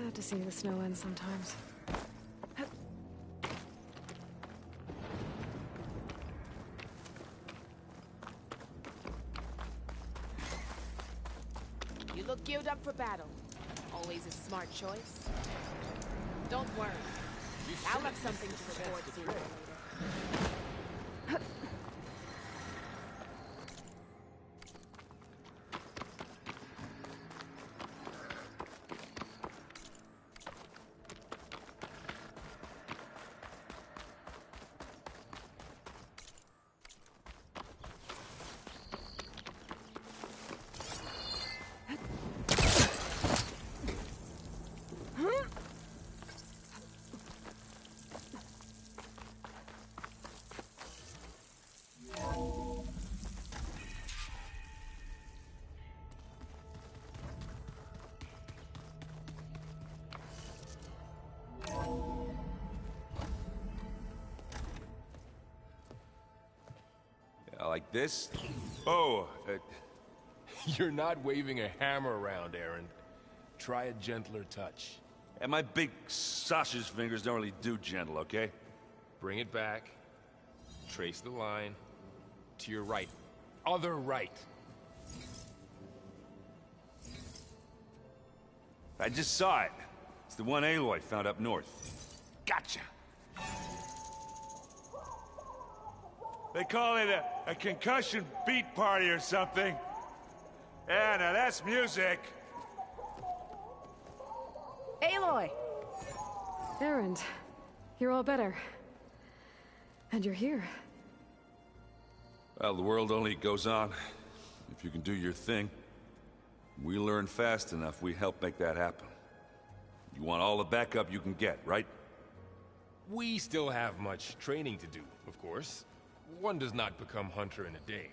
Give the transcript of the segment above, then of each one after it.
Sad to see the snow end sometimes. You look geared up for battle. Always a smart choice. Don't worry. I'll have something to report sooner or later. Like this? Oh, You're not waving a hammer around, Aaron. Try a gentler touch. and my big sausage fingers don't really do gentle, okay? Bring it back. Trace the line. To your right. Other right. I just saw it. It's the one Aloy found up north. Gotcha! They call it a concussion beat party or something. Yeah, now that's music. Aloy! Erend, you're all better. And you're here. Well, the world only goes on if you can do your thing. We learn fast enough, we help make that happen. You want all the backup you can get, right? We still have much training to do, of course. One does not become hunter in a day.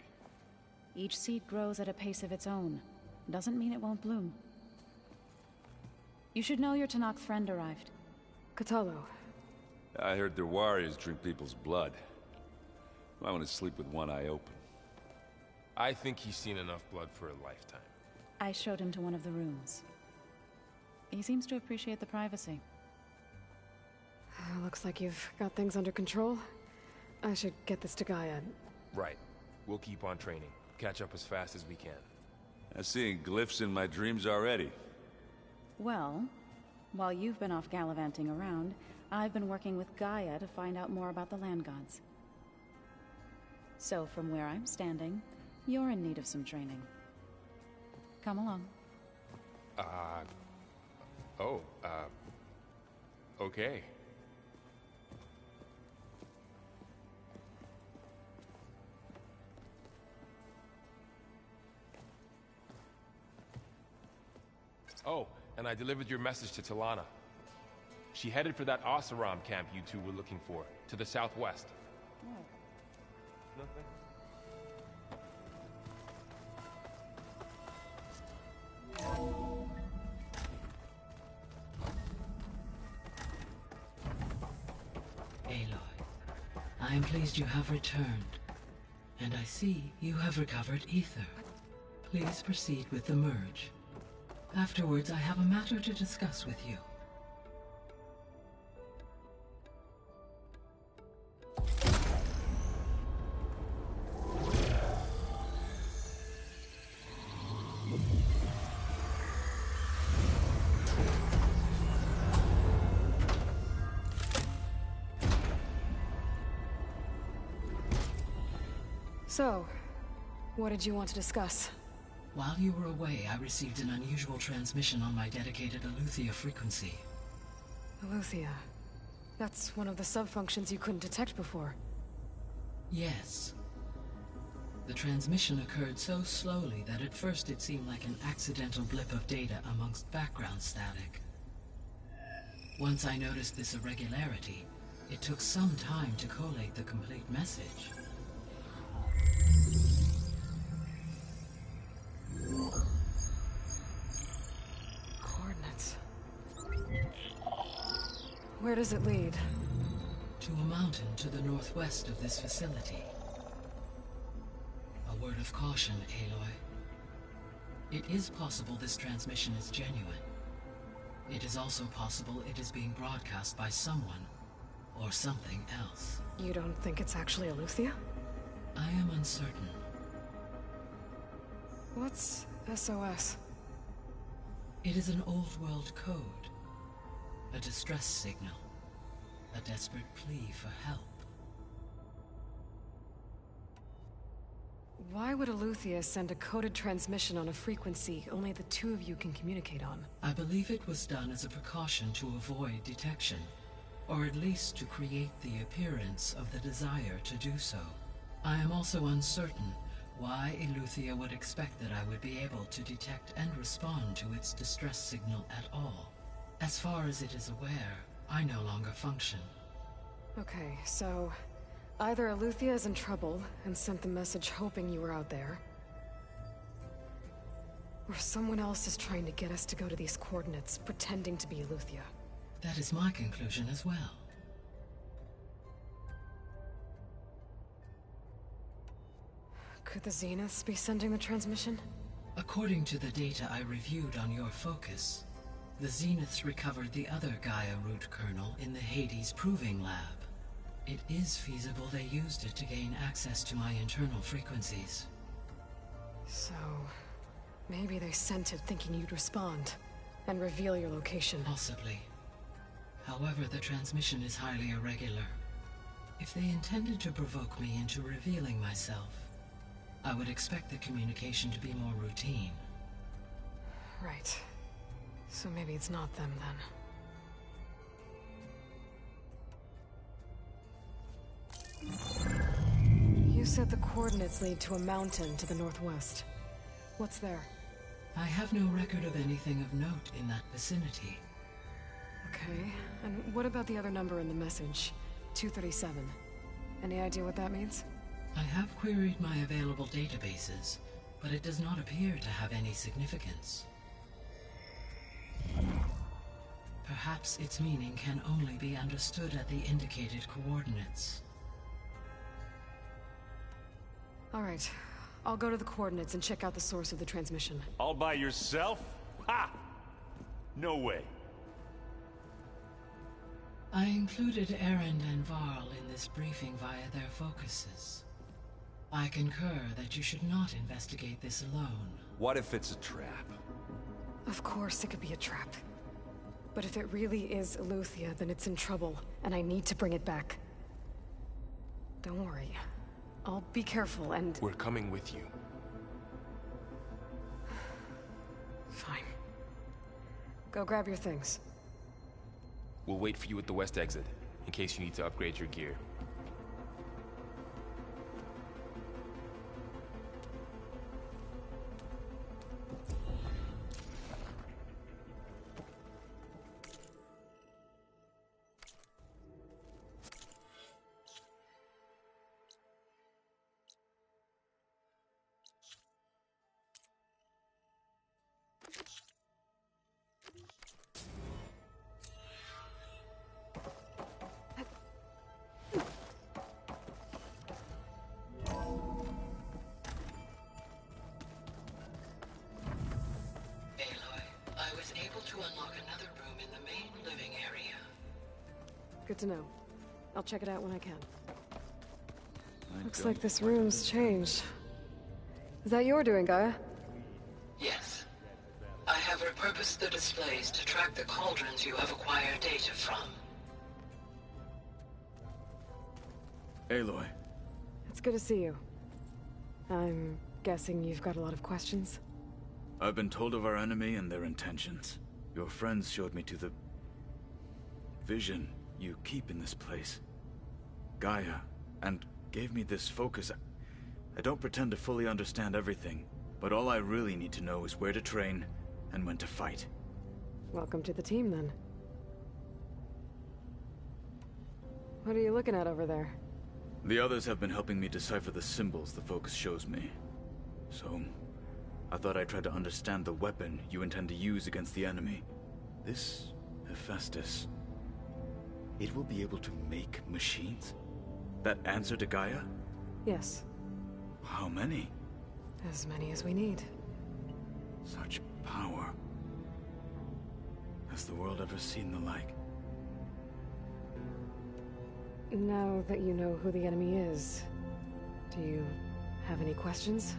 Each seed grows at a pace of its own. Doesn't mean it won't bloom. You should know your Tanakh friend arrived. Kotallo. I heard their warriors drink people's blood. I want to sleep with one eye open. I think he's seen enough blood for a lifetime. I showed him to one of the rooms. He seems to appreciate the privacy. Looks like you've got things under control. I should get this to Gaia. Right. We'll keep on training. Catch up as fast as we can. I'm seeing glyphs in my dreams already. Well, while you've been off gallivanting around, I've been working with Gaia to find out more about the land gods. So from where I'm standing, you're in need of some training. Come along. Okay. Oh, and I delivered your message to Talana. She headed for that Oseram camp you two were looking for, to the southwest. Oh. Nothing. Aloy, I am pleased you have returned. And I see you have recovered ether. Please proceed with the merge. Afterwards, I have a matter to discuss with you. So, what did you want to discuss? While you were away, I received an unusual transmission on my dedicated Aletheia frequency. Aletheia. That's one of the sub-functions you couldn't detect before. Yes. The transmission occurred so slowly that at first it seemed like an accidental blip of data amongst background static. Once I noticed this irregularity, it took some time to collate the complete message. Coordinates. Where does it lead? To a mountain to the northwest of this facility. A word of caution, Aloy. It is possible this transmission is genuine. It is also possible it is being broadcast by someone, or something else. You don't think it's actually Aletheia? I am uncertain. What's SOS? It is an old world code. A distress signal. A desperate plea for help. Why would Aletheia send a coded transmission on a frequency only the two of you can communicate on? I believe it was done as a precaution to avoid detection, or at least to create the appearance of the desire to do so. I am also uncertain why Aletheia would expect that I would be able to detect and respond to its distress signal at all. As far as it is aware, I no longer function. Okay, so either Aletheia is in trouble and sent the message hoping you were out there, or someone else is trying to get us to go to these coordinates, pretending to be Aletheia. That is my conclusion as well. Could the Zeniths be sending the transmission? According to the data I reviewed on your focus, the Zeniths recovered the other Gaia root kernel in the Hades Proving Lab. It is feasible they used it to gain access to my internal frequencies. So, maybe they sent it thinking you'd respond and reveal your location. Possibly. However, the transmission is highly irregular. If they intended to provoke me into revealing myself, I would expect the communication to be more routine. Right. So maybe it's not them then. You said the coordinates lead to a mountain to the northwest. What's there? I have no record of anything of note in that vicinity. Okay, and what about the other number in the message? 237. Any idea what that means? I have queried my available databases, but it does not appear to have any significance. Perhaps its meaning can only be understood at the indicated coordinates. All right, I'll go to the coordinates and check out the source of the transmission. All by yourself? Ha! No way. I included Erend and Varl in this briefing via their focuses. I concur that you should not investigate this alone. What if it's a trap? Of course it could be a trap. But if it really is Aletheia, then it's in trouble, and I need to bring it back. Don't worry. I'll be careful and... We're coming with you. Fine. Go grab your things. We'll wait for you at the west exit, in case you need to upgrade your gear. Good to know. I'll check it out when I can. Looks like this room's changed. Is that your doing, Gaia? Yes. I have repurposed the displays to track the cauldrons you have acquired data from. Aloy. It's good to see you. I'm guessing you've got a lot of questions? I've been told of our enemy and their intentions. Your friends showed me to the... vision you keep in this place. Gaia, and gave me this focus. I don't pretend to fully understand everything, but all I really need to know is where to train and when to fight. Welcome to the team, then. What are you looking at over there? The others have been helping me decipher the symbols the focus shows me. So, I thought I'd try to understand the weapon you intend to use against the enemy. This Hephaestus... it will be able to make machines? That answer to Gaia? Yes. How many? As many as we need. Such power. Has the world ever seen the like? Now that you know who the enemy is, do you have any questions?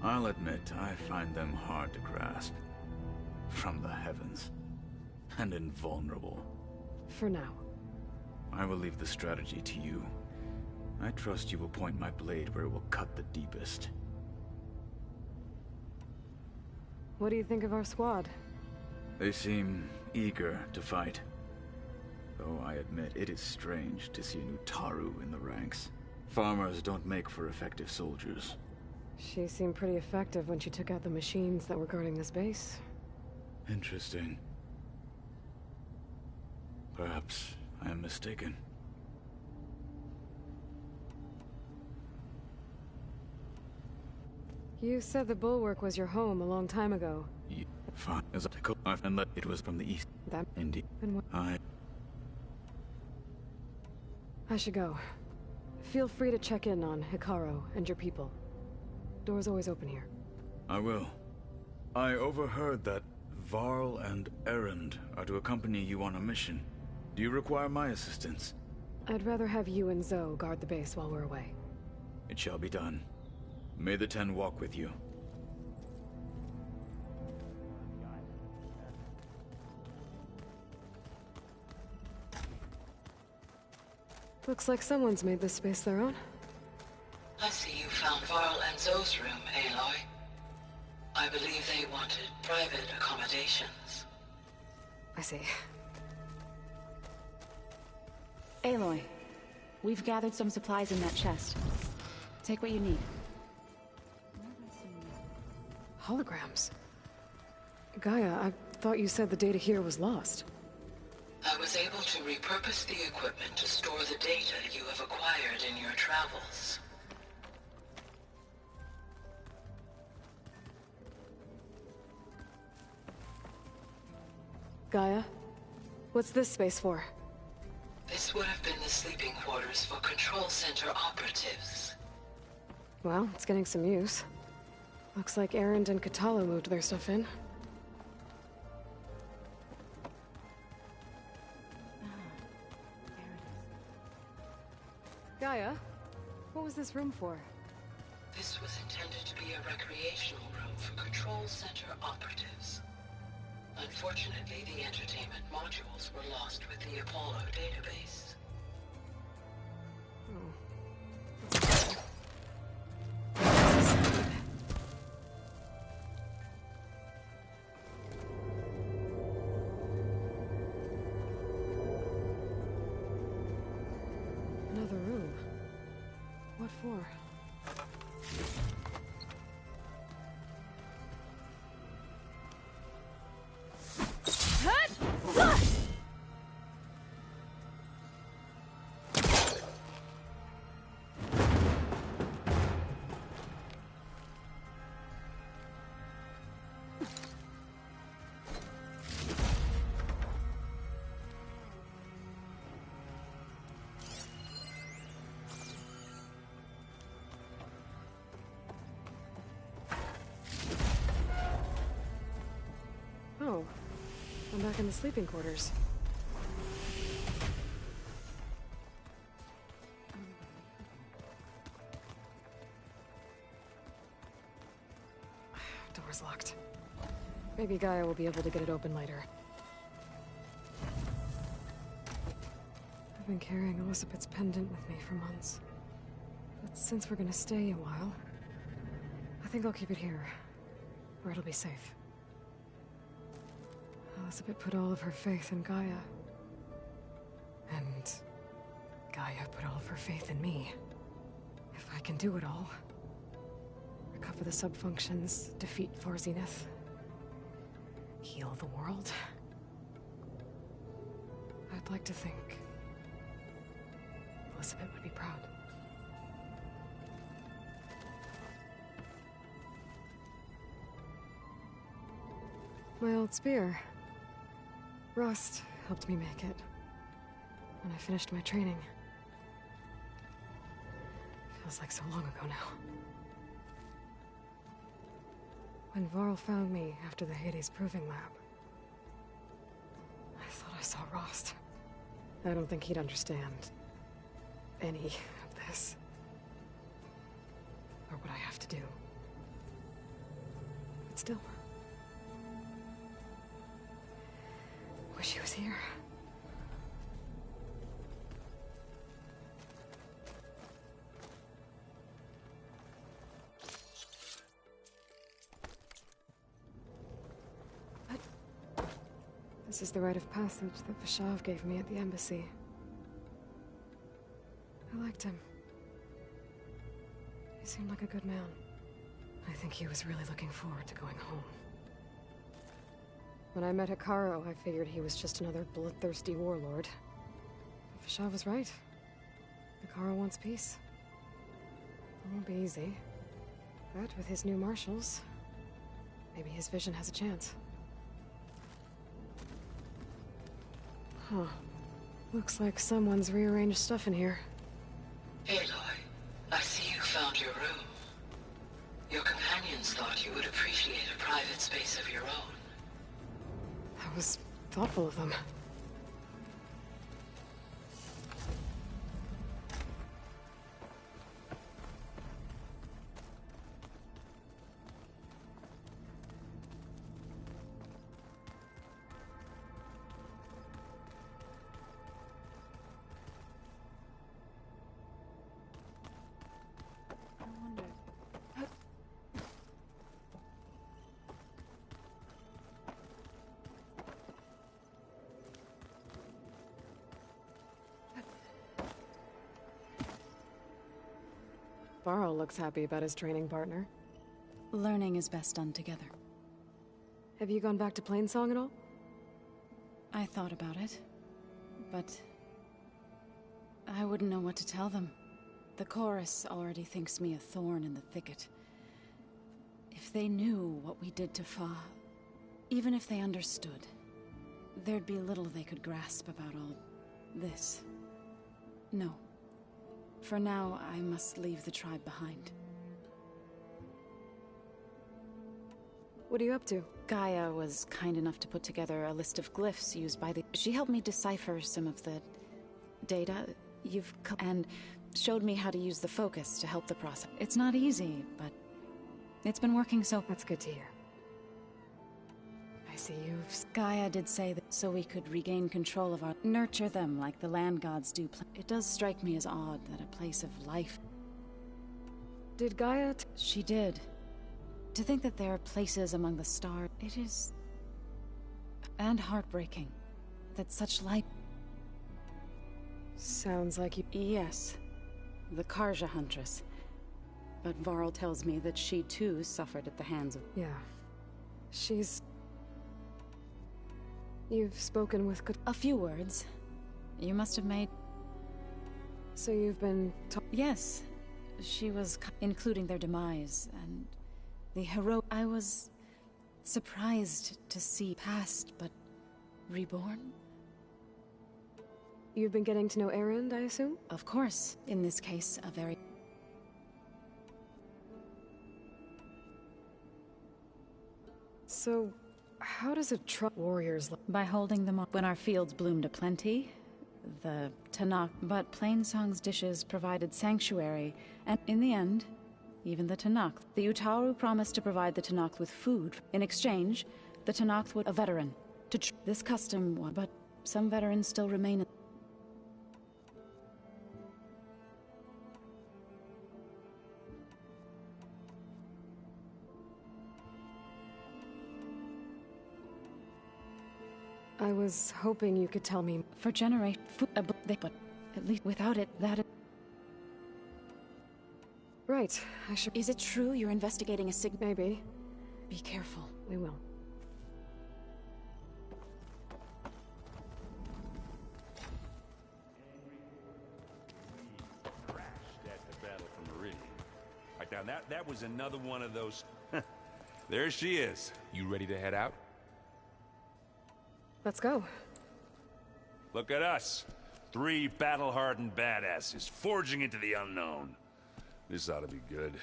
I'll admit, I find them hard to grasp. From the heavens. And invulnerable. For now. I will leave the strategy to you. I trust you will point my blade where it will cut the deepest. What do you think of our squad? They seem eager to fight. Though I admit it is strange to see a new Taru in the ranks. Farmers don't make for effective soldiers. She seemed pretty effective when she took out the machines that were guarding this base. Interesting. Perhaps I am mistaken. You said the Bulwark was your home a long time ago. Yeah, fine. As I and let it was from the east. That... Indeed. And what... I should go. Feel free to check in on Hikaru and your people. Door's always open here. I will. I overheard that Varl and Erend are to accompany you on a mission. Do you require my assistance? I'd rather have you and Zoe guard the base while we're away. It shall be done. May the Ten walk with you. Looks like someone's made this space their own. I see you found Varl and Zoe's room, Aloy. I believe they wanted private accommodations. I see. Aloy, we've gathered some supplies in that chest. Take what you need. Holograms. Gaia, I thought you said the data here was lost. I was able to repurpose the equipment to store the data you have acquired in your travels. Gaia, what's this space for? This would have been the sleeping quarters for Control Center operatives. Well, it's getting some use. Looks like Erend and Katalo moved their stuff in. Gaia, what was this room for? This was intended to be a recreational room for Control Center operatives. Unfortunately, the entertainment modules were lost with the Apollo database. Another room. What for? Oh, I'm back in the sleeping quarters. Door's locked. Maybe Gaia will be able to get it open later. I've been carrying Elizabeth's pendant with me for months. But since we're gonna stay a while, I think I'll keep it here, where it'll be safe. Elizabeth put all of her faith in Gaia. And Gaia put all of her faith in me. If I can do it all, recover the sub-functions, defeat Zenith, heal the world, I'd like to think Elizabeth would be proud. My old spear. Rust helped me make it when I finished my training. Feels like so long ago now. When Varl found me after the Hades Proving Lab, thought I saw Rost. I don't think he'd understand any of this. Or what I have to do. But still. Wish he was here. This is the rite of passage that Vashav gave me at the embassy. I liked him. He seemed like a good man. I think he was really looking forward to going home. When I met Hikaru, I figured he was just another bloodthirsty warlord. But Vashav was right. Hikaru wants peace. It won't be easy. But with his new marshals, maybe his vision has a chance. Huh. Looks like someone's rearranged stuff in here. Aloy, I see you found your room. Your companions thought you would appreciate a private space of your own. That was thoughtful of them. Varl looks happy about his training partner. Learning is best done together. Have you gone back to Plainsong at all? I thought about it, but I wouldn't know what to tell them. The chorus already thinks me a thorn in the thicket. If they knew what we did to Fa, even if they understood, there'd be little they could grasp about all this. No. For now, I must leave the tribe behind. What are you up to? Gaia was kind enough to put together a list of glyphs used by the... She helped me decipher some of the data and showed me how to use the focus to help the process. It's not easy, but it's been working so... That's good to hear. I see you've... Gaia did say that so we could regain control of our... Nurture them like the land gods do. It does strike me as odd that a place of life... Did Gaia... She did. To think that there are places among the stars... It is... and heartbreaking. That such light... Sounds like you... Yes. The Karja Huntress. But Varl tells me that she too suffered at the hands of... Yeah. She's... You've spoken with... A few words. You must have made... So you've been... Yes. She was... including their demise, and... the hero... I was... surprised to see past, but... reborn? You've been getting to know Erend, I assume? Of course. In this case, a very... So... how does a warriors... By holding them up when our fields bloomed aplenty. The Tanakh... But Plainsong's dishes provided sanctuary, and in the end... even the Tanakh. The Utaru promised to provide the Tanakh with food. In exchange, the Tanakh would... a veteran. This custom... but some veterans still remain... I was hoping you could tell me... For generate food... but at least without it, that... Right, I should... Is it true you're investigating a Maybe. Be careful. We will. Crashed at the Battle for Meridian. Right, now that was another one of those... There she is. You ready to head out? Let's go. Look at us. 3 battle-hardened badasses forging into the unknown. This ought to be good.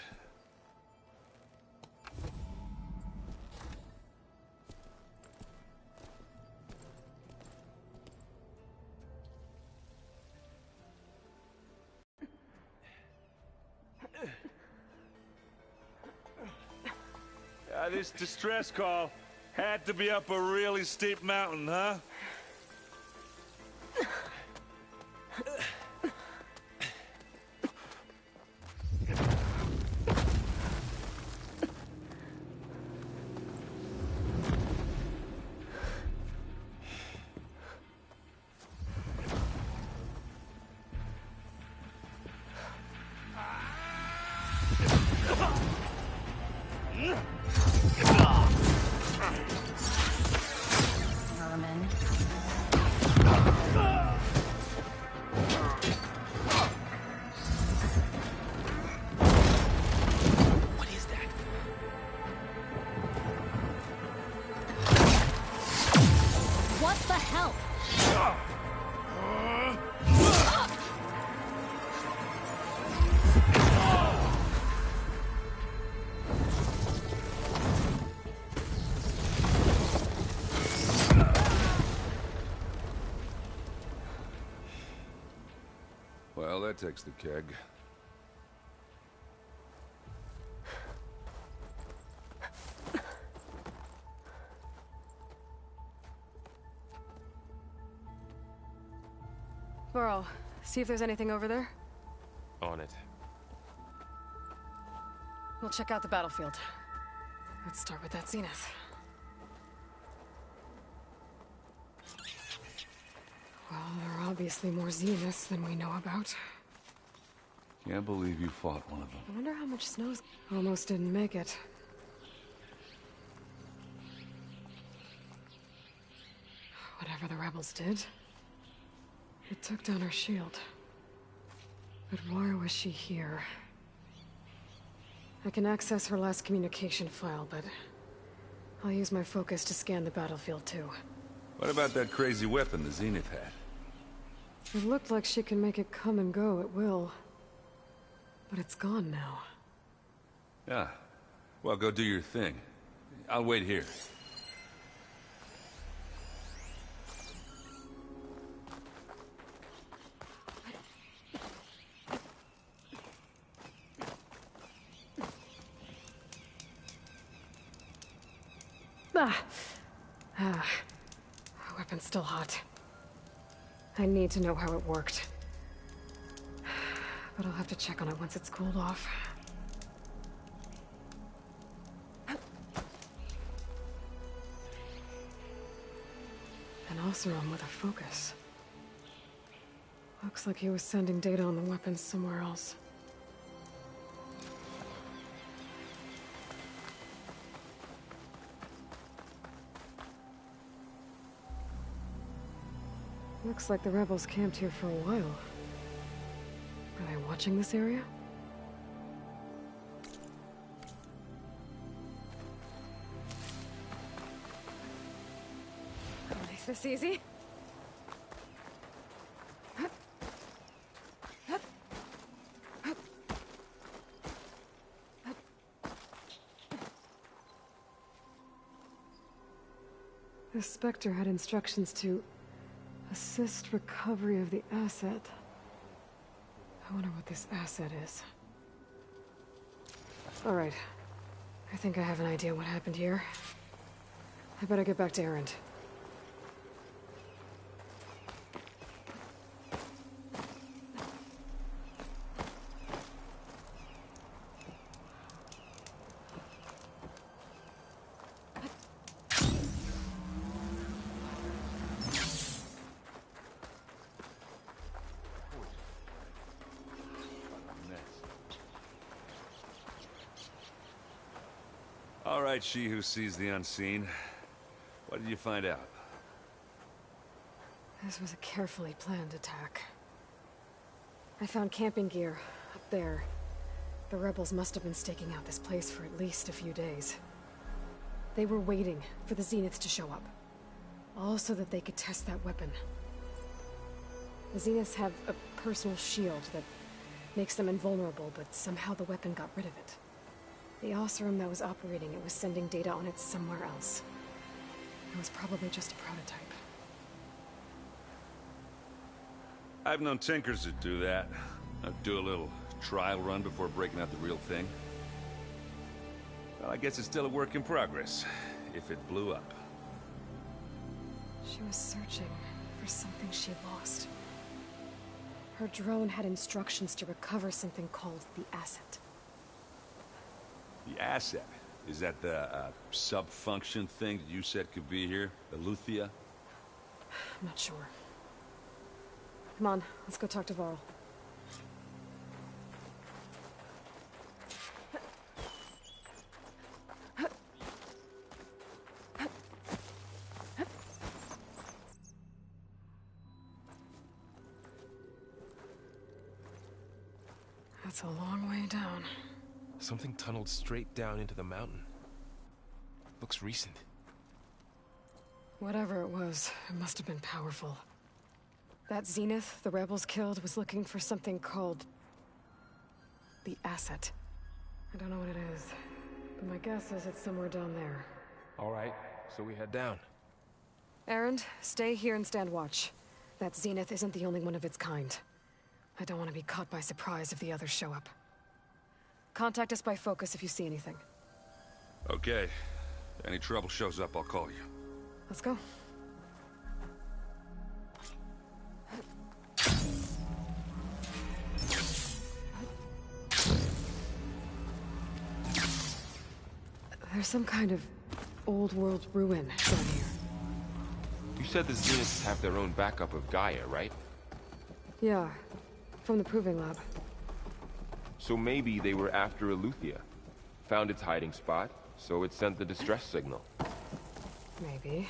This distress call had to be up a really steep mountain, huh? Well, that takes the keg. Burrow, see if there's anything over there. On it. We'll check out the battlefield. Let's start with that zenith. Well, there are obviously more zeniths than we know about. Can't believe you fought one of them. I wonder how much snow's... Almost didn't make it. Whatever the rebels did, it took down her shield. But why was she here? I can access her last communication file, but I'll use my focus to scan the battlefield too. What about that crazy weapon the Zenith had? It looked like she can make it come and go at will. But it's gone now. Yeah. Well, go do your thing. I'll wait here. Weapon's still hot. I need to know how it worked. But I'll have to check on it once it's cooled off. An Oseram with a focus. Looks like he was sending data on the weapons somewhere else. Looks like the rebels camped here for a while. Are they watching this area? I'll make this easy. The Spectre had instructions to assist recovery of the asset. I wonder what this asset is. All right. I think I have an idea what happened here. I better get back to Erend. All right, she who sees the unseen. What did you find out? This was a carefully planned attack. I found camping gear up there. The rebels must have been staking out this place for at least a few days. They were waiting for the Zeniths to show up. All so that they could test that weapon. The Zeniths have a personal shield that makes them invulnerable, but somehow the weapon got rid of it. The Oseram that was operating it was sending data on it somewhere else. It was probably just a prototype. I've known tinkers that do that. I'd do a little trial run before breaking out the real thing. Well, I guess it's still a work in progress, if it blew up. She was searching for something she lost. Her drone had instructions to recover something called the asset. The asset? Is that the sub-function thing that you said could be here? Aloy? I'm not sure. Come on, let's go talk to Varl. That's a long way down. Something tunneled straight down into the mountain. Looks recent. Whatever it was, it must have been powerful. That Zenith the rebels killed was looking for something called the asset. I don't know what it is, but my guess is it's somewhere down there. All right, so we head down. Erend, stay here and stand watch. That Zenith isn't the only one of its kind. I don't want to be caught by surprise if the others show up. Contact us by focus if you see anything. Okay. Any trouble shows up, I'll call you. Let's go. There's some kind of old-world ruin down here. You said the Zeniths have their own backup of Gaia, right? Yeah, from the Proving Lab. So maybe they were after Aloy. Found its hiding spot, so it sent the distress signal. Maybe.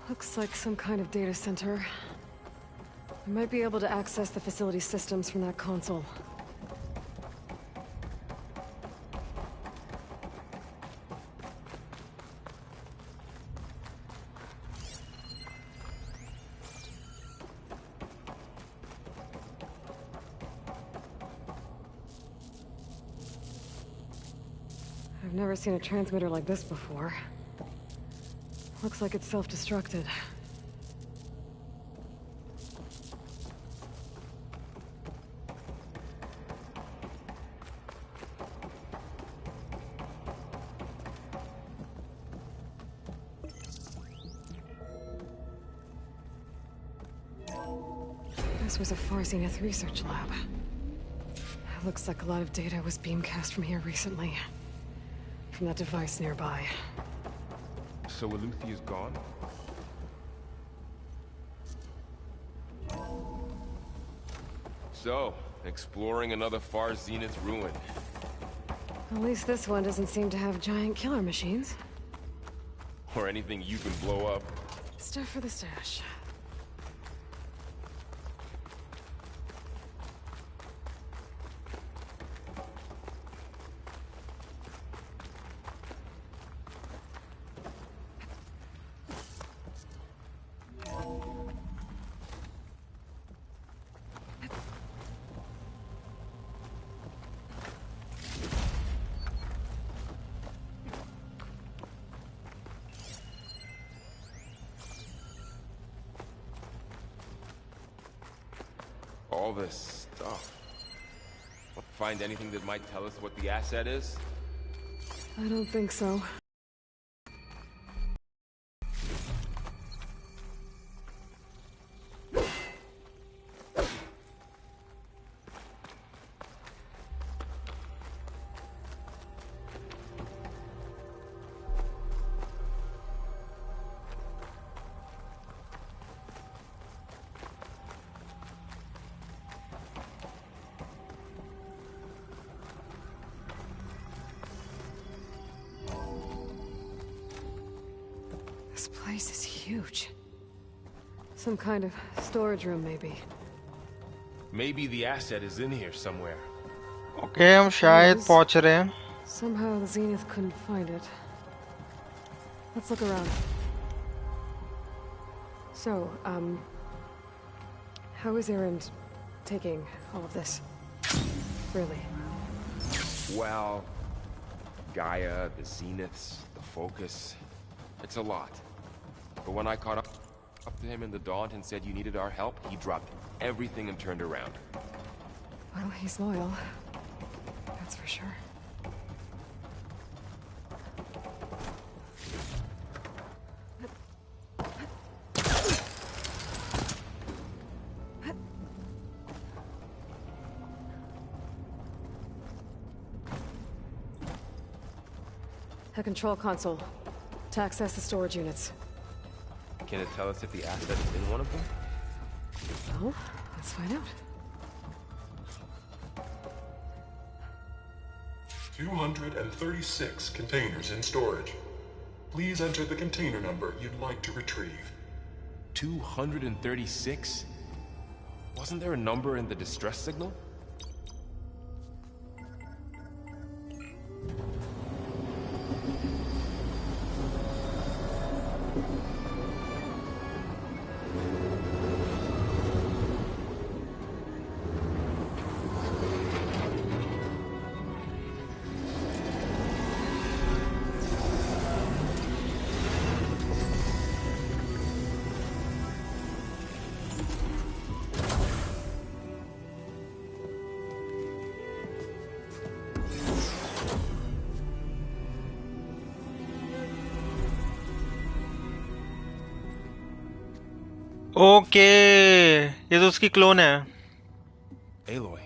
Looks like some kind of data center. I might be able to access the facility systems from that console. I've never seen a transmitter like this before. Looks like it's self-destructed. This was a Far Zenith research lab. Looks like a lot of data was beamcast from here recently. From that device nearby. So Aloy is gone? So, exploring another Far Zenith ruin. At least this one doesn't seem to have giant killer machines. Or anything you can blow up. Stuff for the stash. All this stuff. Find anything that might tell us what the asset is? I don't think so. This place is huge. Some kind of storage room, maybe. Maybe the asset is in here somewhere. Okay, हम शायद पहुंच रहे हैं. Somehow the Zenith couldn't find it. Let's look around. So, how is Erend taking all of this? Really? Well, Gaia, the Zeniths, the Focus. It's a lot. But when I caught up to him in the Daunt and said you needed our help, he dropped everything and turned around. Well, he's loyal. That's for sure. A control console to access the storage units. Can it tell us if the asset is in one of them? Well, let's find out. 236 containers in storage. Please enter the container number you'd like to retrieve. 236? Wasn't there a number in the distress signal? Okay, ये तो उसकी clone है. Aloy.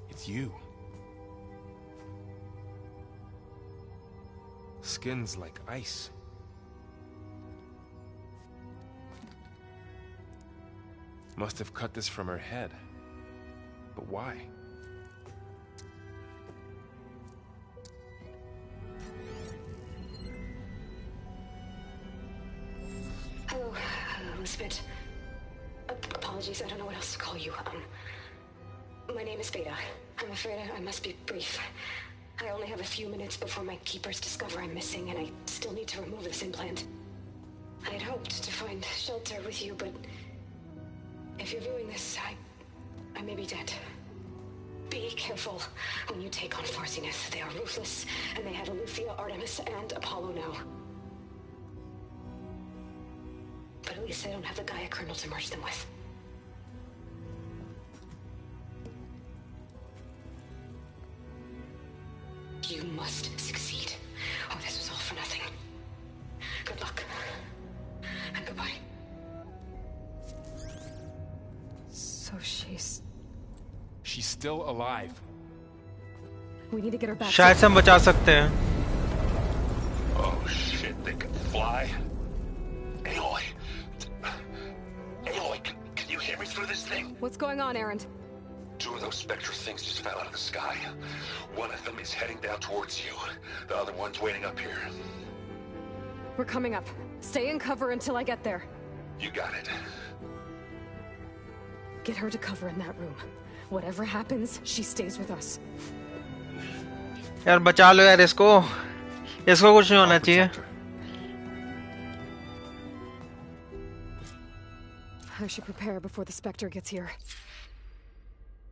It's you. Skin's like ice. Must have cut this from her head. But why? Hello, Spit. Apologies, I don't know what else to call you. My name is Beta. I'm afraid I must be brief. I only have a few minutes before my keepers discover I'm missing, and I still need to remove this implant. I had hoped to find shelter with you, but if you're viewing this, I may be dead. Be careful when you take on Far Zenith. They are ruthless, and they have Aletheia, Artemis, and Apollo now. But at least they don't have the Gaia kernel to merge them with. You must succeed, or this was all for nothing. Good luck. And goodbye. So she's still alive. We need to get her back. शायद से हम बचा सकते हैं. Oh shit, they can fly. Aloy. Aloy, can you hear me through this thing? What's going on, Erend? Two of those Spectre things just fell out of the sky. One of them is heading down towards you. The other one's waiting up here. We're coming up. Stay in cover until I get there. You got it. Get her to cover in that room. Whatever happens, she stays with us. यार बचा लो यार इसको. इसको कुछ नहीं होना चाहिए. I should prepare before the Spectre gets here.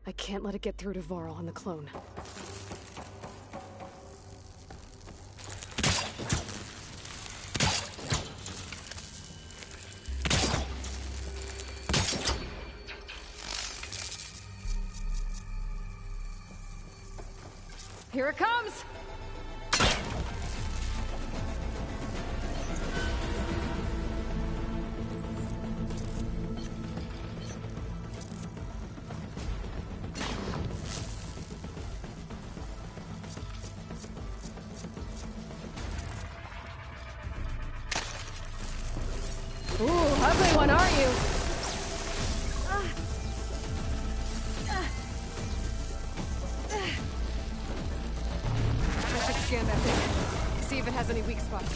I can't let it get through to Varl and the clone. Here it comes! Ooh, ugly one, are you? I should scan that thing. See if it has any weak spots.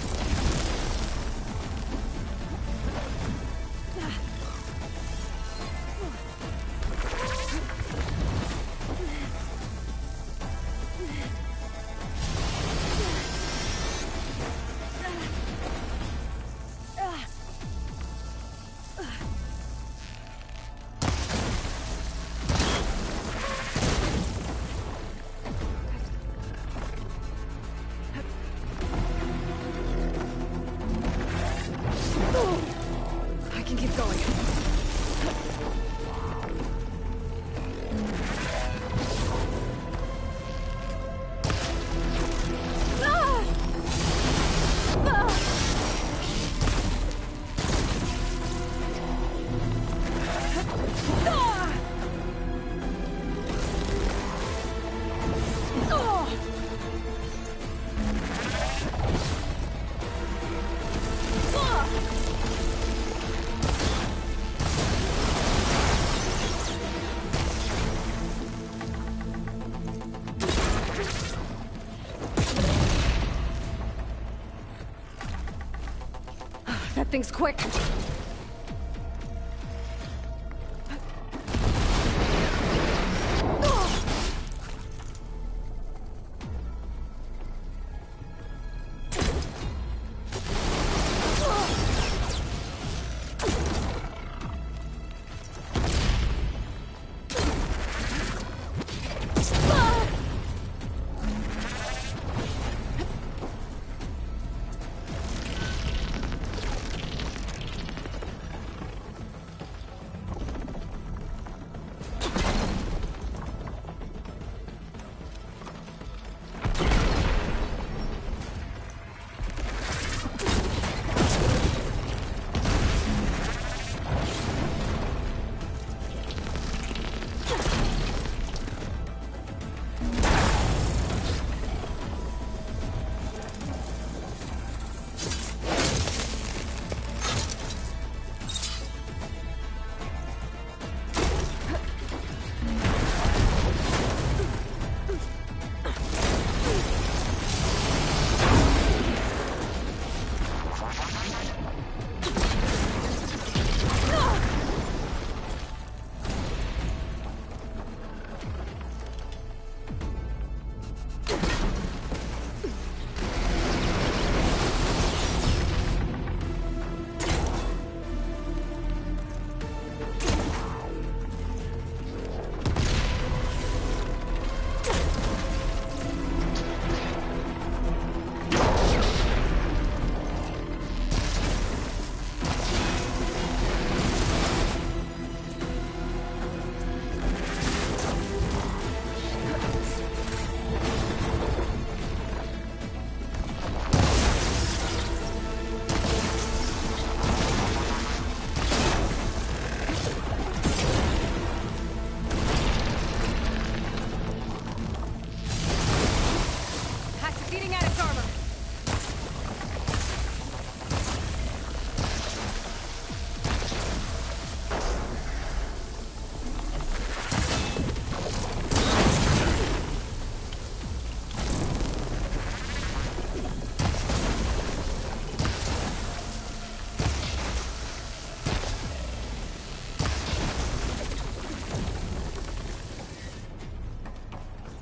that thing's quick.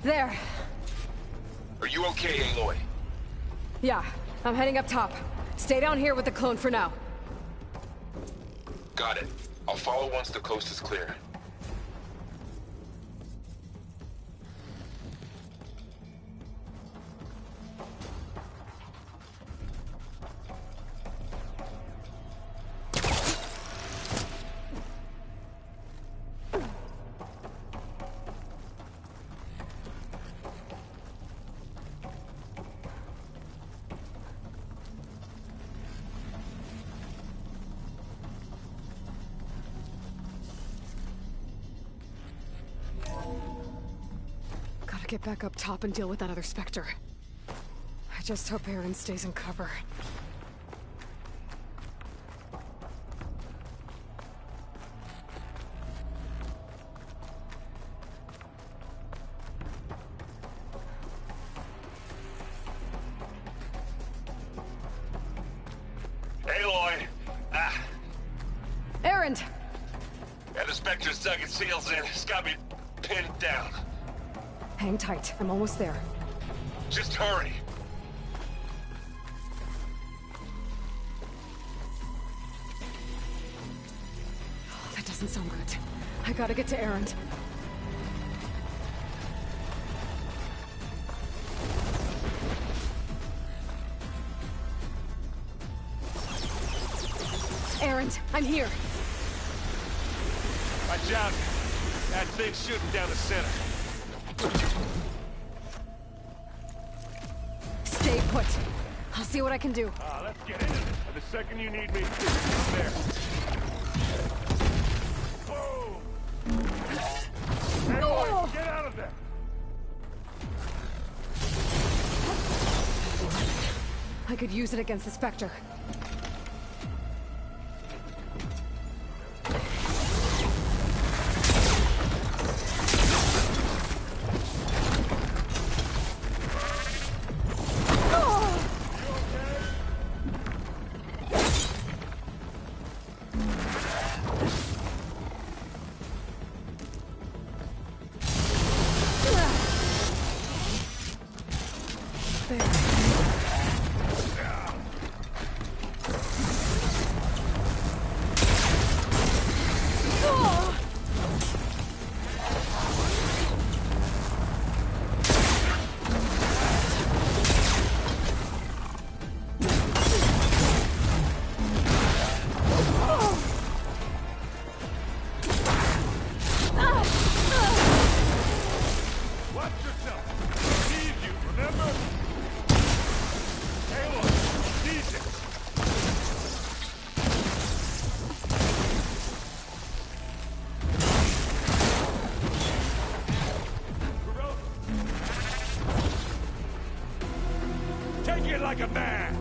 There. Are you okay, Aloy? Yeah, I'm heading up top. Stay down here with the clone for now. Got it. I'll follow once the coast is clear. Get back up top and deal with that other Spectre. I just hope Aaron stays in cover. Aloy! Aaron! Yeah, the Spectre's dug its seals in. It's got me pinned down. Hang tight. I'm almost there. Just hurry. Oh, that doesn't sound good. I gotta get to Aaron. Aaron, I'm here. Watch out. That thing's shooting down the center. Stay put. I'll see what I can do. Let's get into this. The second you need me, I'm there. Boom! Aloy, get out of there! I could use it against the Spectre. like a man!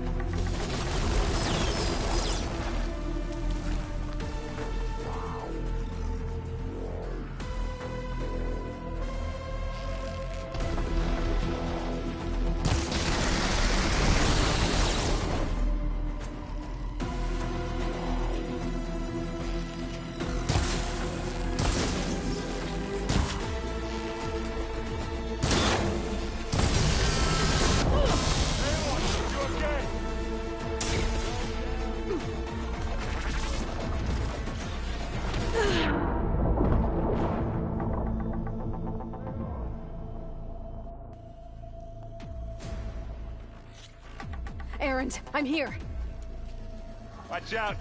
Erend, I'm here. Watch out!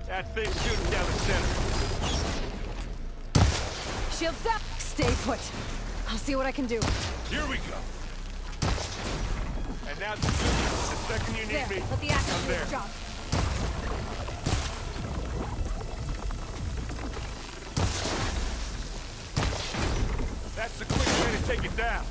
That thing's shooting down the center. Shields up! Stay put. I'll see what I can do. Here we go. And now the second you need me, let the actor I'm do there. his job. That's the quick way to take it down.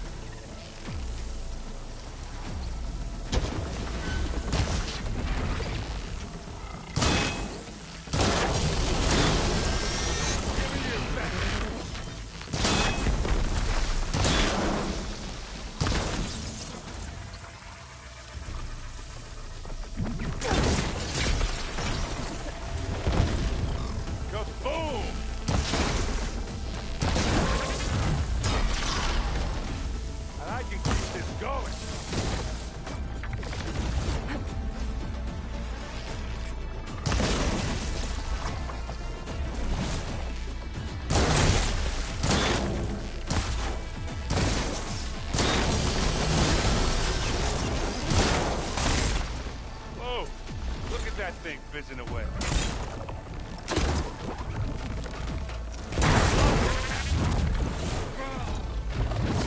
That thing fizzing away.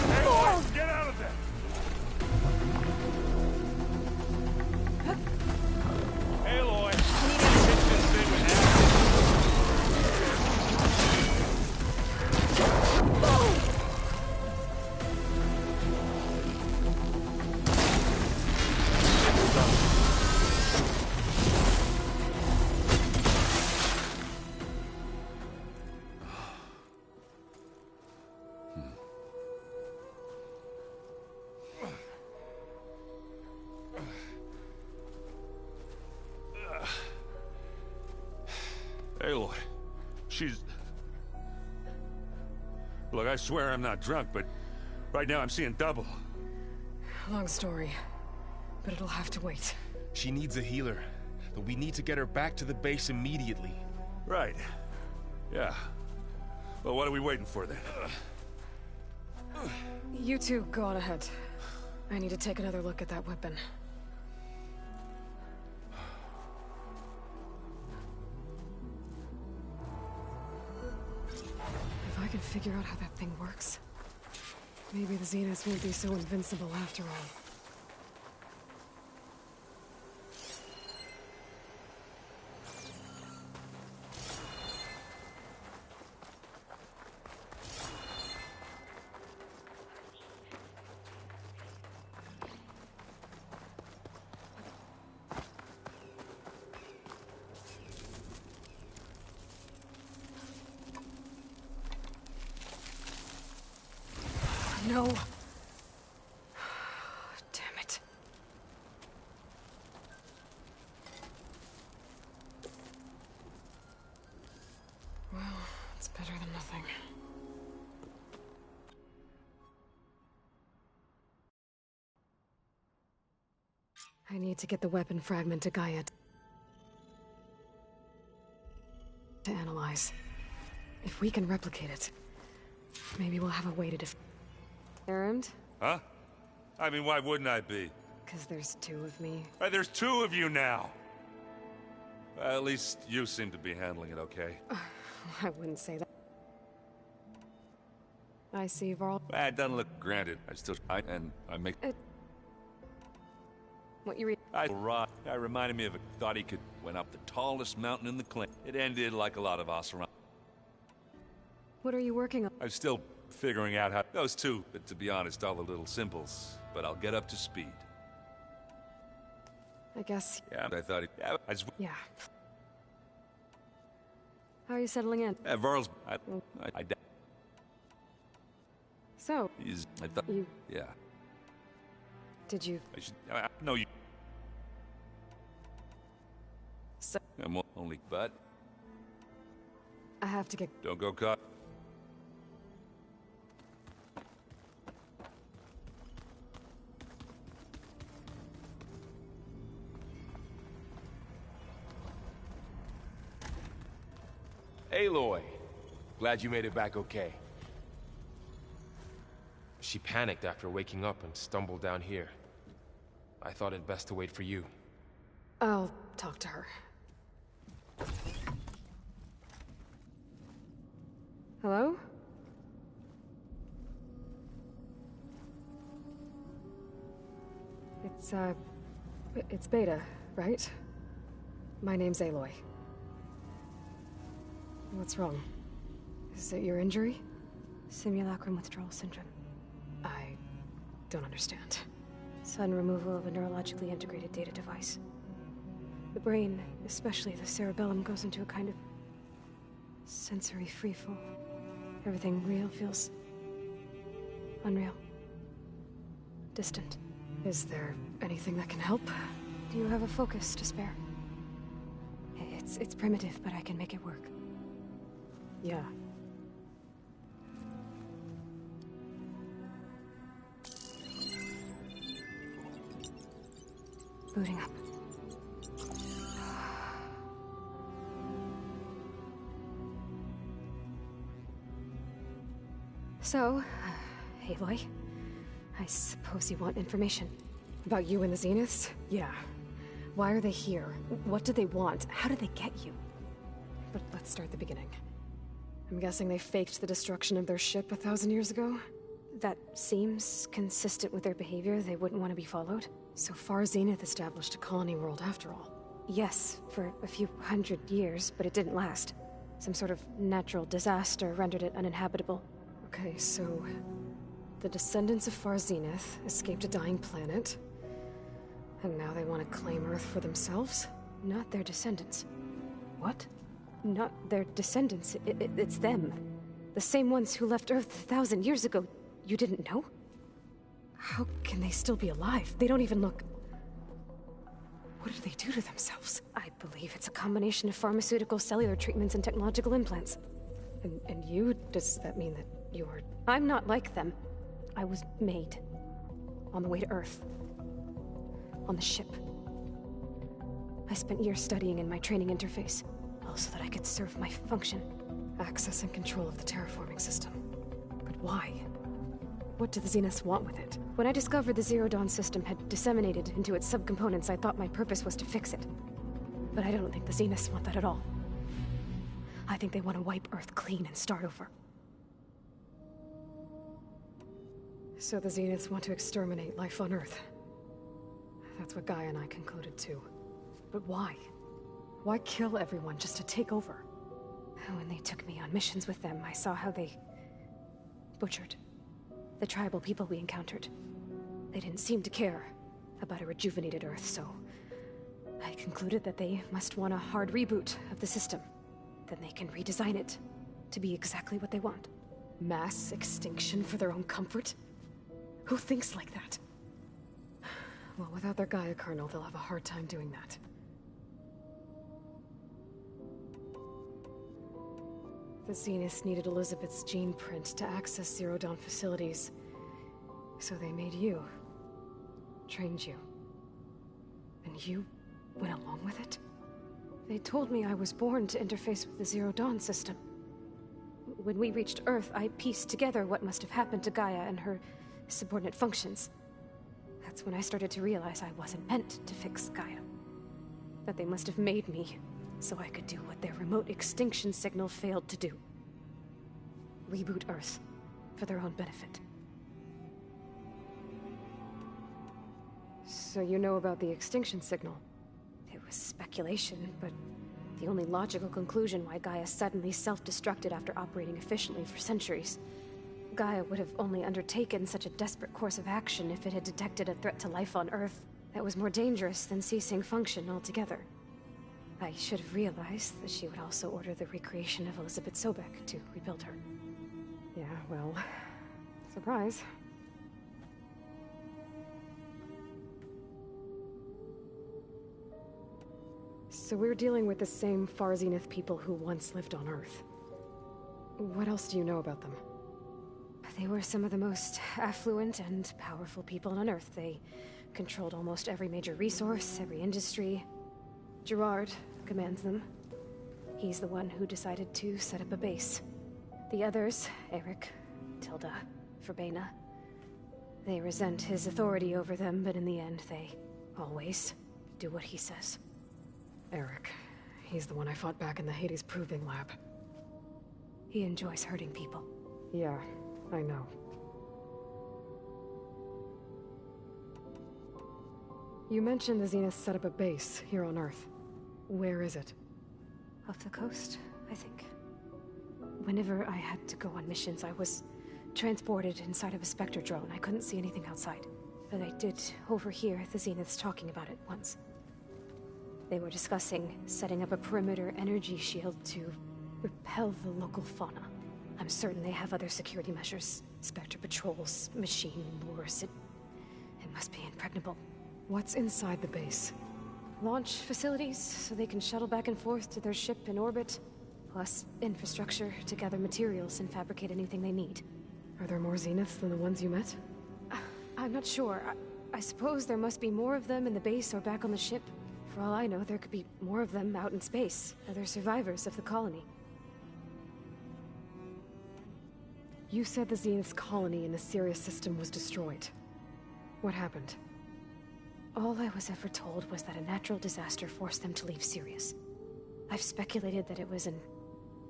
Hey, boys, get out of there! Hey, Aloy. Hit this thing with Aloy, she's... Look, I swear I'm not drunk, but right now I'm seeing double. Long story, but it'll have to wait. She needs a healer, but we need to get her back to the base immediately. Right. Yeah. Well, what are we waiting for then? You two go on ahead. I need to take another look at that weapon. If I can figure out how that thing works, maybe the Zeniths won't be so invincible after all. No. Damn it. Well, it's better than nothing. I need to get the weapon fragment to Gaia to analyze. If we can replicate it, maybe we'll have a way to Erend? Huh? I mean, why wouldn't I be? Because there's two of me. There's two of you now! At least you seem to be handling it okay. I wouldn't say that. I see, Varl. It doesn't look granted. I make... What you read? That reminded me of a thought he could went up the tallest mountain in the clan. It ended like a lot of Oseram. What are you working on? I'm still figuring out how... Those two, but to be honest, all the little symbols. But I'll get up to speed. I guess... Yeah, I thought... Yeah, Yeah. How are you settling in? Varl's... So... I thought... You... Yeah. Did you... I should... no, you... So... I'm only... But... I have to get... Don't go caught... Aloy, glad you made it back okay. She panicked after waking up and stumbled down here. I thought it best to wait for you. I'll talk to her. Hello? It's Beta, right? My name's Aloy. What's wrong? Is it your injury? Simulacrum withdrawal syndrome. I don't understand. Sudden removal of a neurologically integrated data device. The brain, especially the cerebellum, goes into a kind of sensory freefall. Everything real feels unreal. Distant. Is there anything that can help? Do you have a focus to spare? It's primitive, but I can make it work. Yeah. Booting up. So, Aloy, I suppose you want information. About you and the Zeniths? Yeah. Why are they here? What do they want? How did they get you? But let's start at the beginning. I'm guessing they faked the destruction of their ship 1,000 years ago? That seems consistent with their behavior. They wouldn't want to be followed. So far, Zenith established a colony world after all. Yes, for a few hundred years, but it didn't last. Some sort of natural disaster rendered it uninhabitable. Okay, so... the descendants of Far Zenith escaped a dying planet, and now they want to claim Earth for themselves? Not their descendants. What? Not their descendants. It's them. The same ones who left Earth 1,000 years ago. You didn't know? How can they still be alive? They don't even look... What did they do to themselves? I believe it's a combination of pharmaceutical, cellular treatments, and technological implants. And you? Does that mean that you're... I'm not like them. I was made. On the way to Earth. On the ship. I spent years studying in my training interface, all so that I could serve my function. Access and control of the terraforming system. But why? What do the Zeniths want with it? When I discovered the Zero Dawn system had disseminated into its subcomponents, I thought my purpose was to fix it. But I don't think the Zeniths want that at all. I think they want to wipe Earth clean and start over. So the Zeniths want to exterminate life on Earth. That's what Gaia and I concluded too. But why? Why kill everyone just to take over? When they took me on missions with them, I saw how they... butchered the tribal people we encountered. They didn't seem to care about a rejuvenated Earth, so... I concluded that they must want a hard reboot of the system. Then they can redesign it to be exactly what they want. Mass extinction for their own comfort? Who thinks like that? Well, without their Gaia kernel, they'll have a hard time doing that. The Zeniths needed Elizabeth's gene print to access Zero Dawn facilities. So they made you. Trained you. And you went along with it? They told me I was born to interface with the Zero Dawn system. When we reached Earth, I pieced together what must have happened to Gaia and her subordinate functions. That's when I started to realize I wasn't meant to fix Gaia. That they must have made me so I could do what their remote extinction signal failed to do. Reboot Earth for their own benefit. So you know about the extinction signal? It was speculation, but the only logical conclusion why Gaia suddenly self-destructed after operating efficiently for centuries. Gaia would have only undertaken such a desperate course of action if it had detected a threat to life on Earth That was more dangerous than ceasing function altogether. I should have realized that she would also order the recreation of Elizabeth Sobek to rebuild her. Yeah, well, surprise. So we're dealing with the same Far Zenith people who once lived on Earth. What else do you know about them? They were some of the most affluent and powerful people on Earth. They controlled almost every major resource, every industry. Gerard commands them. He's the one who decided to set up a base. The others, Eric, Tilda, Verbena, they resent his authority over them, but in the end, they always do what he says. Eric. He's the one I fought back in the Hades Proving Lab. He enjoys hurting people. Yeah, I know. You mentioned the Zenith set up a base here on Earth. Where is it? Off the coast, I think. Whenever I had to go on missions, I was transported inside of a Spectre drone. I couldn't see anything outside. But I did overhear the Zeniths talking about it once. They were discussing setting up a perimeter energy shield to repel the local fauna. I'm certain they have other security measures. Spectre patrols, machine lures. It must be impregnable. What's inside the base? Launch facilities, so they can shuttle back and forth to their ship in orbit. Plus, infrastructure to gather materials and fabricate anything they need. Are there more Zeniths than the ones you met? I'm not sure. I suppose there must be more of them in the base or back on the ship. For all I know, there could be more of them out in space. Other survivors of the colony. You said the Zenith's colony in the Sirius system was destroyed. What happened? All I was ever told was that a natural disaster forced them to leave Sirius. I've speculated that it was an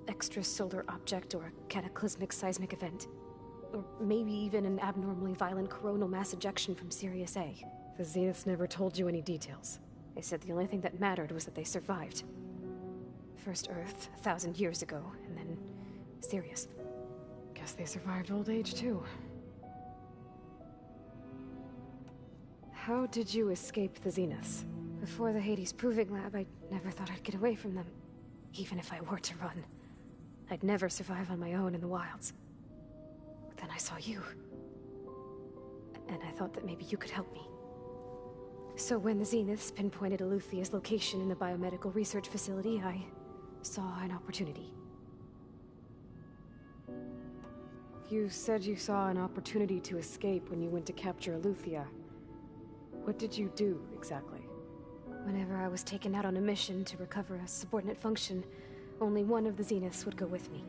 extrasolar object or a cataclysmic seismic event. Or maybe even an abnormally violent coronal mass ejection from Sirius A. The Zeniths never told you any details. They said the only thing that mattered was that they survived. First Earth, 1,000 years ago, and then Sirius. Guess they survived old age, too. How did you escape the Zeniths? Before the Hades Proving Lab, I never thought I'd get away from them. Even if I were to run. I'd never survive on my own in the wilds. But then I saw you. And I thought that maybe you could help me. So when the Zeniths pinpointed Eluthia's location in the biomedical research facility, I saw an opportunity. You said you saw an opportunity to escape when you went to capture Eluthia. What did you do, exactly? Whenever I was taken out on a mission to recover a subordinate function, only one of the Zeniths would go with me.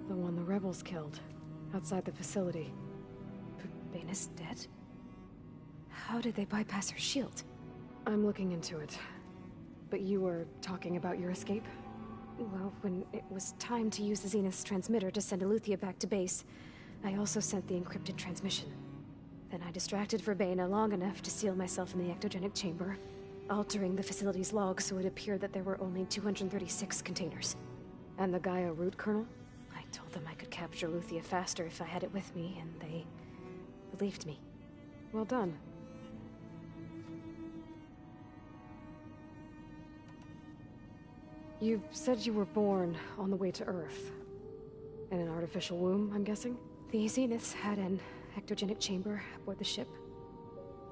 The one the rebels killed, outside the facility. Verbana's dead? How did they bypass her shield? I'm looking into it. But you were talking about your escape? Well, when it was time to use the Zenith's transmitter to send Eluthia back to base, I also sent the encrypted transmission. Then I distracted Verbena long enough to seal myself in the ectogenic chamber, altering the facility's log so it appeared that there were only 236 containers. And the Gaia root kernel? I told them I could capture Eluthia faster if I had it with me, and they believed me. Well done. You said you were born on the way to Earth. In an artificial womb, I'm guessing? The Zeniths had an ectogenic chamber aboard the ship.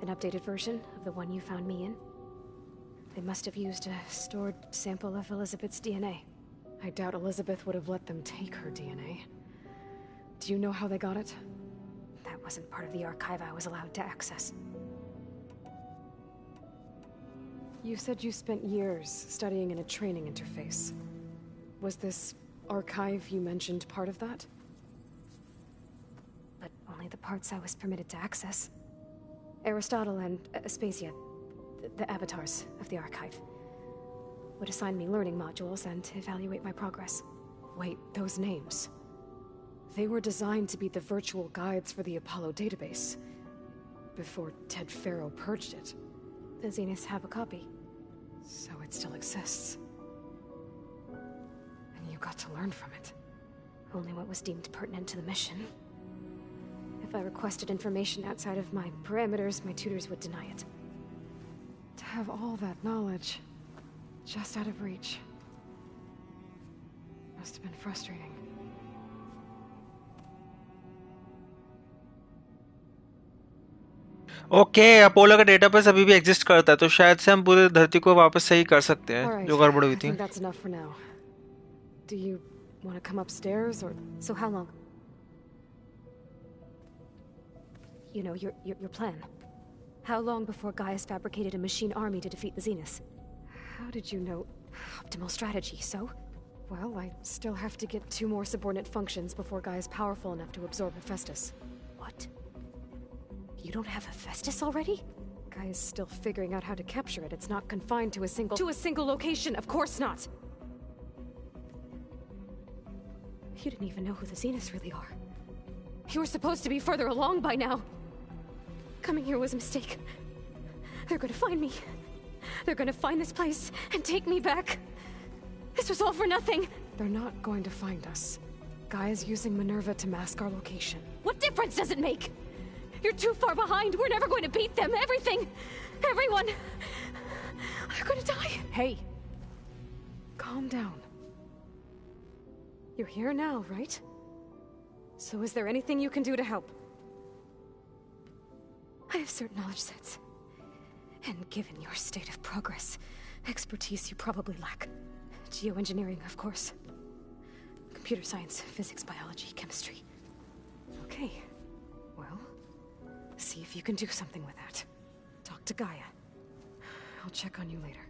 An updated version of the one you found me in. They must have used a stored sample of Elizabeth's DNA. I doubt Elizabeth would have let them take her DNA. Do you know how they got it? That wasn't part of the archive I was allowed to access. You said you spent years studying in a training interface. Was this archive you mentioned part of that? But only the parts I was permitted to access. Aristotle and Aspasia, the avatars of the archive, would assign me learning modules and evaluate my progress. Wait, those names. They were designed to be the virtual guides for the Apollo database. Before Ted Faro purged it. The Zeniths have a copy. So it still exists. And you got to learn from it. Only what was deemed pertinent to the mission. If I requested information outside of my parameters, my tutors would deny it. have all that knowledge just out of reach. Must have been frustrating. Okay Apollo का database अभी भी exist करता है तो शायद से हम पूरी धरती को वापस सही कर सकते हैं Alright, जो गड़बड़ हुई I थी think that's enough for now. Do you want to come upstairs or So how long? You know, your plan. How long before Gaia's fabricated a machine army to defeat the Zeniths? how did you know? Optimal strategy, so? Well, I still have to get 2 more subordinate functions before Gaia's powerful enough to absorb Hephaestus. What? You don't have Hephaestus already? Gaia's still figuring out how to capture it. It's not confined to a single... To a single location! Of course not! You didn't even know who the Zeniths really are. You were supposed to be further along by now! Coming here was a mistake. They're gonna find me. They're gonna find this place and take me back. This was all for nothing. They're not going to find us. Gaia's using Minerva to mask our location. What difference does it make? You're too far behind. We're never going to beat them. Everything. Everyone. They're gonna die. Hey. Calm down. You're here now, right? So is there anything you can do to help? I have certain knowledge sets. And given your state of progress, expertise you probably lack. Geoengineering, of course. Computer science, physics, biology, chemistry. Okay. Well, see if you can do something with that. Talk to Gaia. I'll check on you later.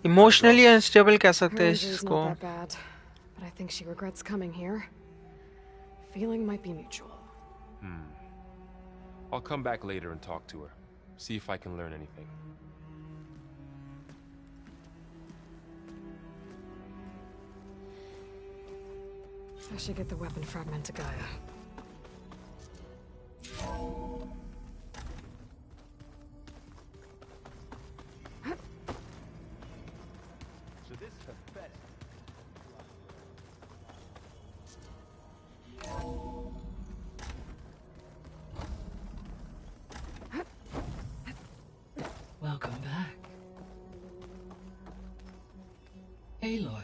Emotionally unstable कह सकते Her हैं injury's इसको not that bad, but I think she regrets coming here. Feeling might be mutual. I'll come back later and talk to her. See if I can learn anything. I should get the weapon fragment to Gaia. So this Hephaestus. Welcome back. Aloy,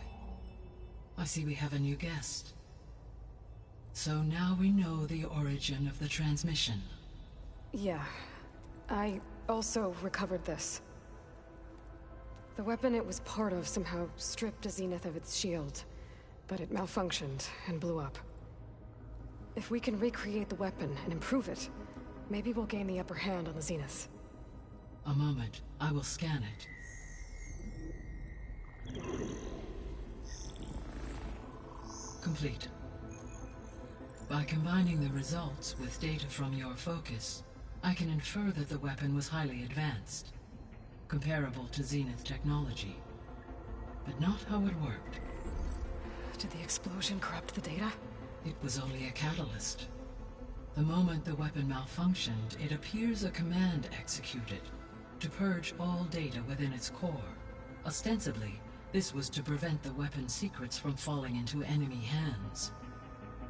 I see we have a new guest. So now we know the origin of the transmission. Yeah. I also recovered this. The weapon it was part of somehow stripped a Zenith of its shield, but it malfunctioned and blew up. If we can recreate the weapon and improve it, maybe we'll gain the upper hand on the Zeniths. A moment, I will scan it. Complete. By combining the results with data from your focus, I can infer that the weapon was highly advanced, comparable to Zenith technology, but not how it worked. Did the explosion corrupt the data? It was only a catalyst. The moment the weapon malfunctioned, it appears a command executed to purge all data within its core. Ostensibly, this was to prevent the weapon's secrets from falling into enemy hands.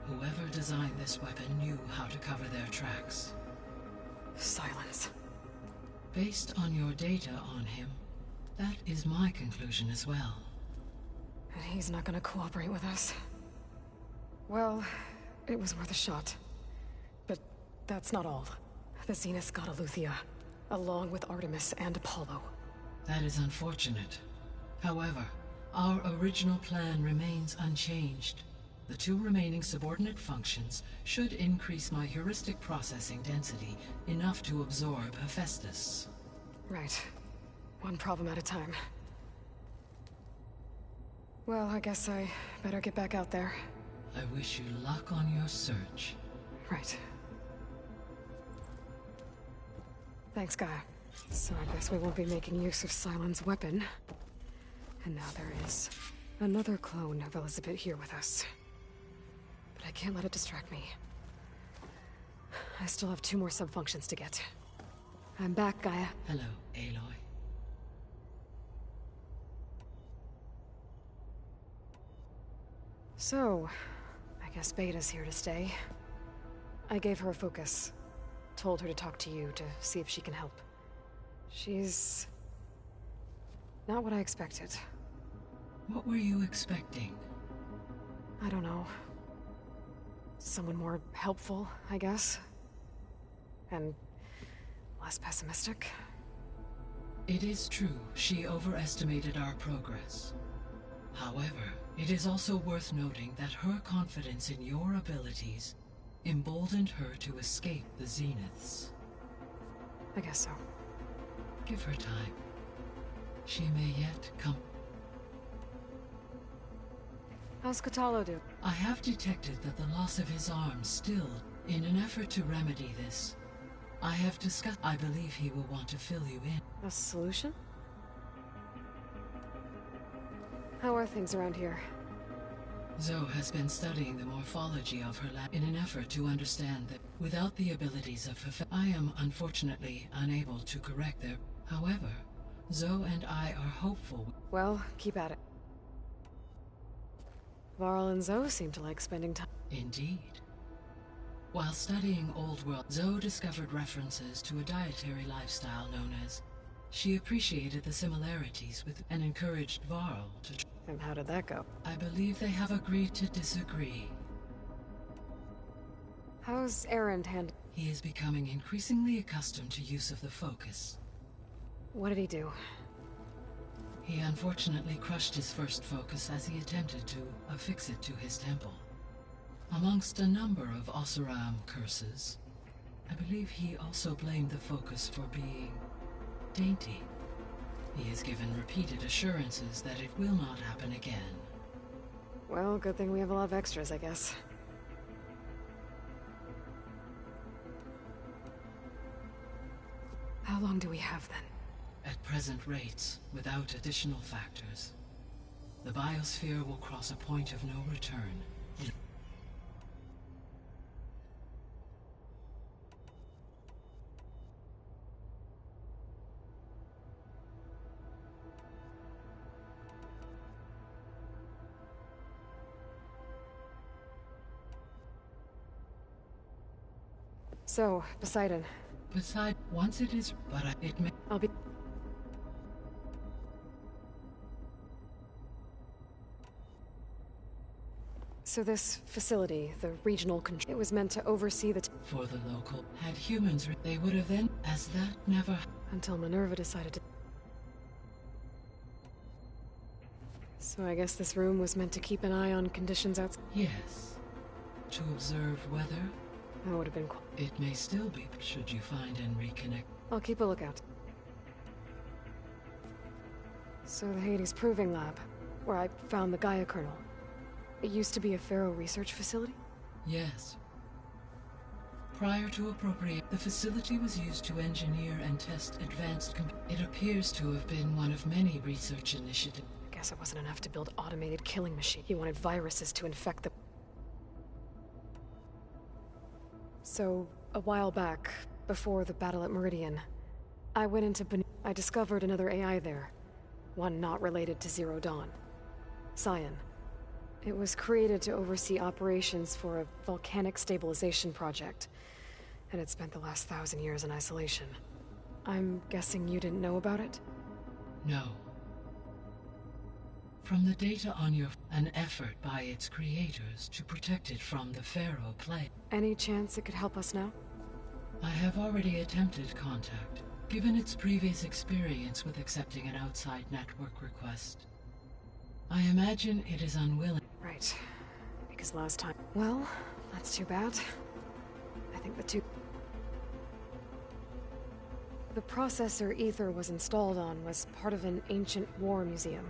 Whoever designed this weapon knew how to cover their tracks. Silence. Based on your data on him, that is my conclusion as well. And he's not gonna cooperate with us. Well, it was worth a shot. But that's not all. The Zeniths got Aletheia, along with Artemis and Apollo. That is unfortunate. However, our original plan remains unchanged. The 2 remaining subordinate functions should increase my heuristic processing density enough to absorb Hephaestus. Right. One problem at a time. Well, I guess I better get back out there. I wish you luck on your search. Right. Thanks, Gaia. So I guess we won't be making use of Cylon's weapon. And now there is another clone of Elizabeth here with us. But I can't let it distract me. I still have 2 more sub-functions to get. I'm back, Gaia. Hello, Aloy. So, I guess Beta's here to stay. I gave her a focus. Told her to talk to you to see if she can help. She's... not what I expected. What were you expecting? I don't know. Someone more helpful, I guess. And less pessimistic. It is true, she overestimated our progress. However, it is also worth noting that her confidence in your abilities emboldened her to escape the Zeniths. I guess so. Give her time. She may yet come. How's Kotallo do? I have detected that the loss of his arm still, in an effort to remedy this, I have discussed. I believe he will want to fill you in. A solution? How are things around here? Zoe has been studying the morphology of her lab in an effort to understand that without the abilities of her I am unfortunately unable to correct their. However, Zoe and I are hopeful. Well, keep at it. Varl and Zoe seem to like spending time. Indeed. While studying Old World, Zoe discovered references to a dietary lifestyle known as. She appreciated the similarities with and encouraged Varl to. And how did that go? I believe they have agreed to disagree. How's Erend handling? He is becoming increasingly accustomed to use of the focus. What did he do? He unfortunately crushed his first focus as he attempted to affix it to his temple. Amongst a number of Oseram curses, I believe he also blamed the focus for being dainty. He has given repeated assurances that it will not happen again. Well, good thing we have a lot of extras, I guess. How long do we have, then? At present rates, without additional factors, the biosphere will cross a point of no return. So, Poseidon. Once it is, but it may. I'll be. So this facility, the regional control, it was meant to oversee the. For the local, had humans, they would have then, as that never. Until Minerva decided to. So I guess this room was meant to keep an eye on conditions outside. Yes. To observe weather. That would have been cool. It may still be, should you find and reconnect. I'll keep a lookout. So the Hades Proving Lab, where I found the Gaia kernel. It used to be a Pharaoh research facility? Yes. Prior to appropriate, the facility was used to engineer and test advanced It appears to have been one of many research initiatives. I guess it wasn't enough to build automated killing machine. He wanted viruses to infect the... So, a while back, before the battle at Meridian, I went into I discovered another AI there. One not related to Zero Dawn. Cyan. It was created to oversee operations for a volcanic stabilization project, and it spent the last 1,000 years in isolation. I'm guessing you didn't know about it? No. From the data on an effort by its creators to protect it from the Pharaoh plague. Any chance it could help us now? I have already attempted contact, given its previous experience with accepting an outside network request. I imagine it is unwilling. Right. Because last time... Well, that's too bad. I think the processor Ether was installed on was part of an ancient war museum.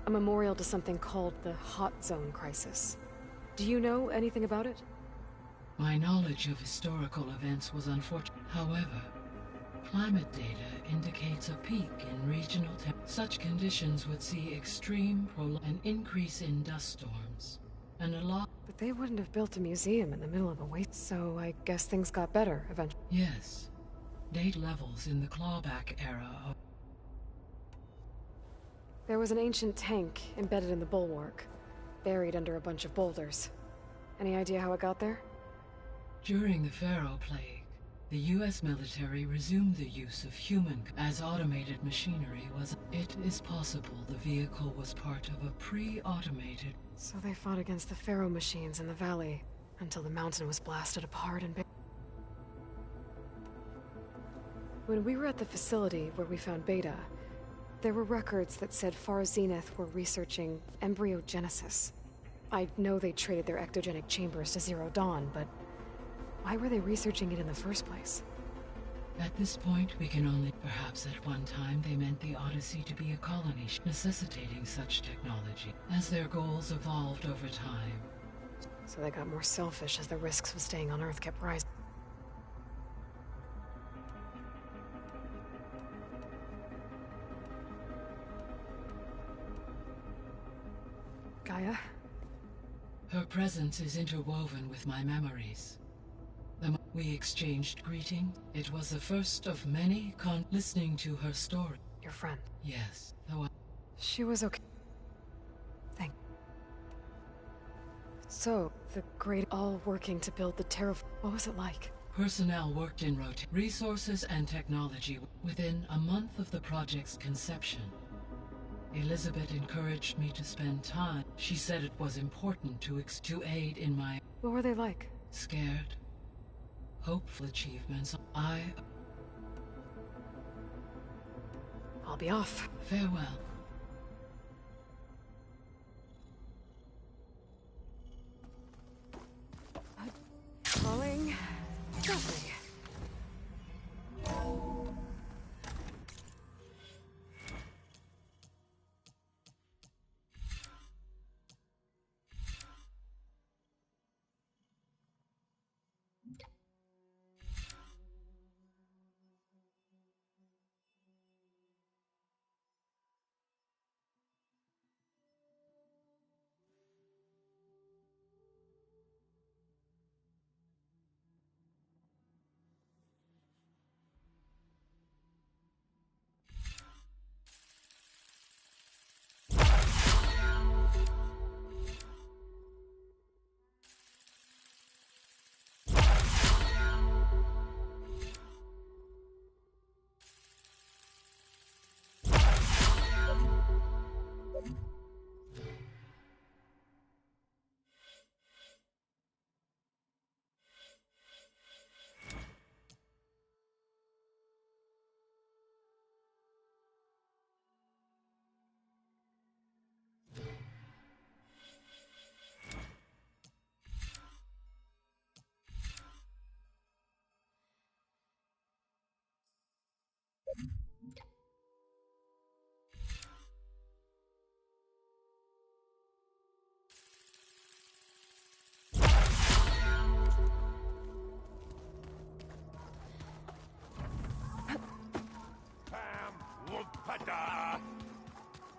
A memorial to something called the Hot Zone Crisis. Do you know anything about it? My knowledge of historical events was unfortunate. However, climate data indicates a peak in regional Such conditions would see extreme an increase in dust storms, and a lot. But they wouldn't have built a museum in the middle of a waste, so I guess things got better eventually. Yes. Date levels in the clawback era of... There was an ancient tank embedded in the bulwark, buried under a bunch of boulders. Any idea how it got there? During the Pharaoh Plague, the U.S. military resumed the use of human as automated machinery was. It is possible the vehicle was part of a pre-automated. So they fought against the Pharaoh machines in the valley until the mountain was blasted apart and. When we were at the facility where we found Beta, there were records that said Far Zenith were researching embryogenesis. I know they traded their ectogenic chambers to Zero Dawn, but why were they researching it in the first place? At this point, we can only... Perhaps at one time they meant the Odyssey to be a colony, necessitating such technology, as their goals evolved over time. So they got more selfish as the risks of staying on Earth kept rising. Gaia? Her presence is interwoven with my memories. We exchanged greetings. It was the first of many listening to her story. Your friend? Yes, though she was okay. Thank. So, the great all working to build the what was it like? Personnel worked in resources and technology. Within a month of the project's conception, Elizabeth encouraged me to spend time. She said it was important to aid in my... What were they like? Scared. Hopeful achievements. I'll be off. Farewell. Calling. Lovely.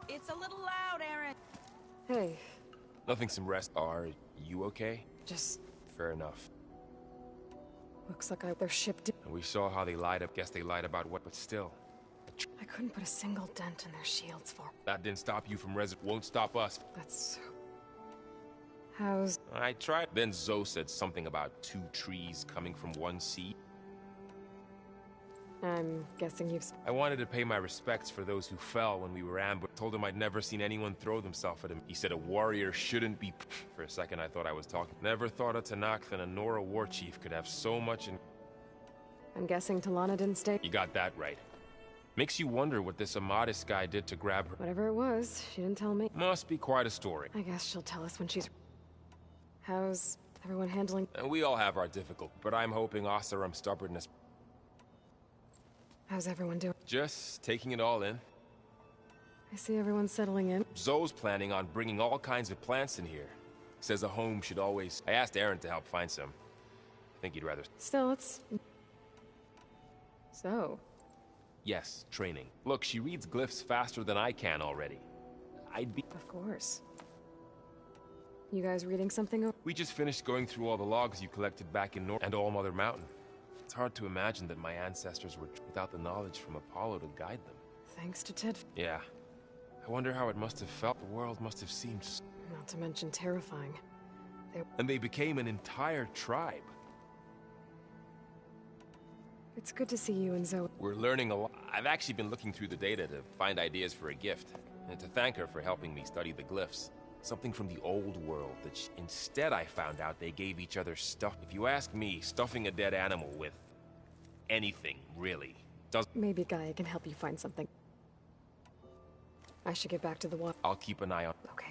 It's a little loud, Aaron. Hey. Nothing some rest. Are you okay? Just... Fair enough. Looks like their ship did... And we saw how they lied up. Guess they lied about what, but still. I couldn't put a single dent in their shields for... That didn't stop you from won't stop us. That's... How's... I tried. Then Zoe said something about 2 trees coming from one seed. I'm guessing you've... I wanted to pay my respects for those who fell when we were ambushed. Told him I'd never seen anyone throw themselves at him. He said a warrior shouldn't be... For a second I thought I was talking. Never thought a Tanakh and a Nora war chief could have so much in... I'm guessing Talana didn't stay... You got that right. Makes you wonder what this Amadis guy did to grab her. Whatever it was, she didn't tell me. Must be quite a story. I guess she'll tell us when she's... How's everyone handling... And we all have our difficulties, but I'm hoping Oseram's stubbornness... How's everyone doing? Just taking it all in. I see everyone settling in. Zoe's planning on bringing all kinds of plants in here. Says a home should always... I asked Aaron to help find some. I think he'd rather... Still, it's... So... Yes, training. Look, she reads glyphs faster than I can already. I'd be... Of course. You guys reading something? We just finished going through all the logs you collected back in North and All Mother Mountain. It's hard to imagine that my ancestors were without the knowledge from Apollo to guide them. Thanks to Ted. Yeah. I wonder how it must have felt. The world must have seemed... Not to mention terrifying. And they became an entire tribe. It's good to see you and Zoe. We're learning a lot. I've actually been looking through the data to find ideas for a gift, and to thank her for helping me study the glyphs. Something from the old world that instead I found out they gave each other stuff. If you ask me, stuffing a dead animal with anything, really, does... Maybe Gaia can help you find something. I should get back to the water. I'll keep an eye on... Okay.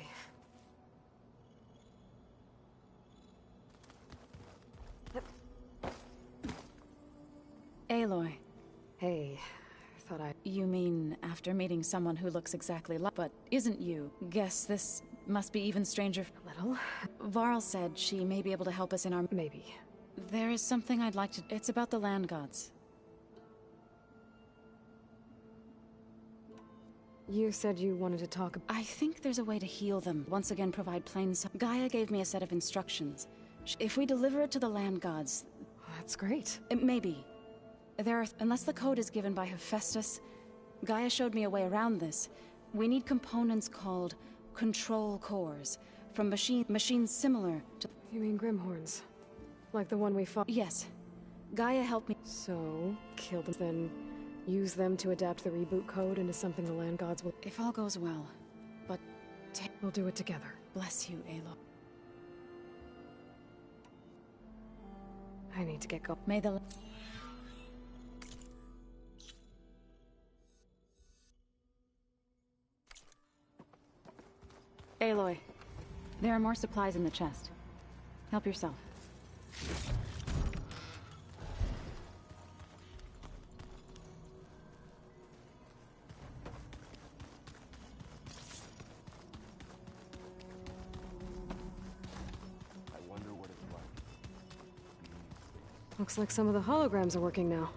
Aloy. Hey, thought I... You mean after meeting someone who looks exactly like... but isn't you? Guess this must be even stranger... A little. Varl said she may be able to help us in our... Maybe. There is something I'd like to... It's about the land gods. You said you wanted to talk... I think there's a way to heal them. Once again, provide plains... Gaia gave me a set of instructions. If we deliver it to the land gods... That's great. Maybe. There are... Unless the code is given by Hephaestus, Gaia showed me a way around this. We need components called control cores from machines similar to... You mean Grimhorns? Like the one we fought? Yes. Gaia helped me... So, kill them, then use them to adapt the reboot code into something the land gods will... If all goes well. But... We'll do it together. Bless you, Aloy. I need to get going. May the... Aloy, there are more supplies in the chest. Help yourself. I wonder what it's like. Looks like some of the holograms are working now.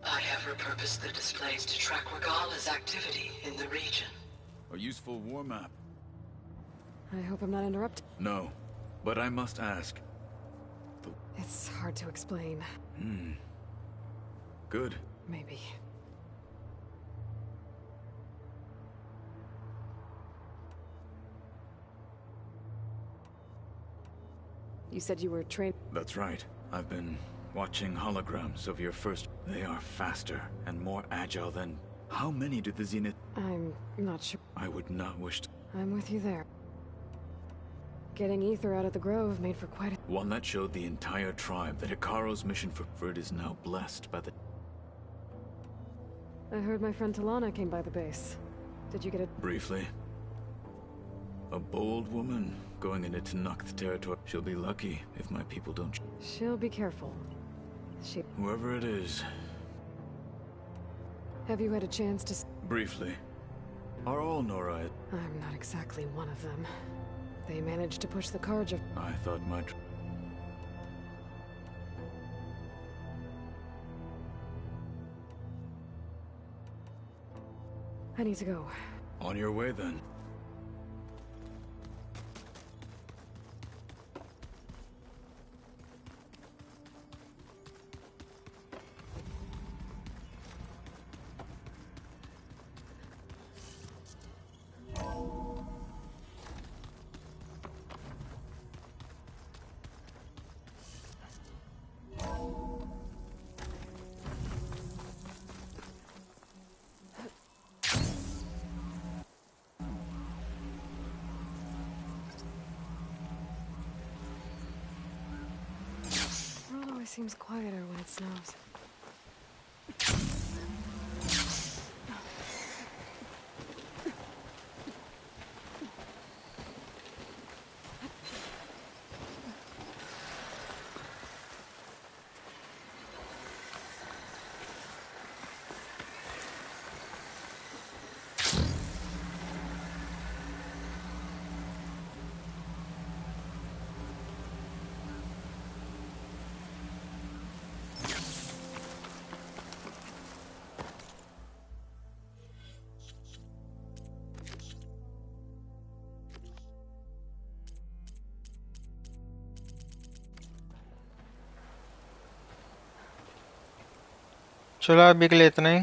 I have repurposed the displays to track Regala's activity in the region. A useful war map. I hope I'm not interrupted. No, but I must ask. It's hard to explain. Good. Maybe. You said you were trained... That's right. I've been watching holograms of your first... They are faster and more agile than... How many do the Zenith... I'm not sure. I would not wish to... I'm with you there. Getting ether out of the grove made for quite a... One that showed the entire tribe that Hikaro's mission for it is now blessed by the... I heard my friend Talana came by the base. Did you get it? Briefly. A bold woman going into Tenakth territory. She'll be lucky if my people don't... She'll be careful. Whoever it is. Have you had a chance to... Briefly. Are all Nora... I'm not exactly one of them. They managed to push the Karja... I thought my... I need to go. On your way, then. Seems quieter when it snows. चलो अभी के लिए इतना ही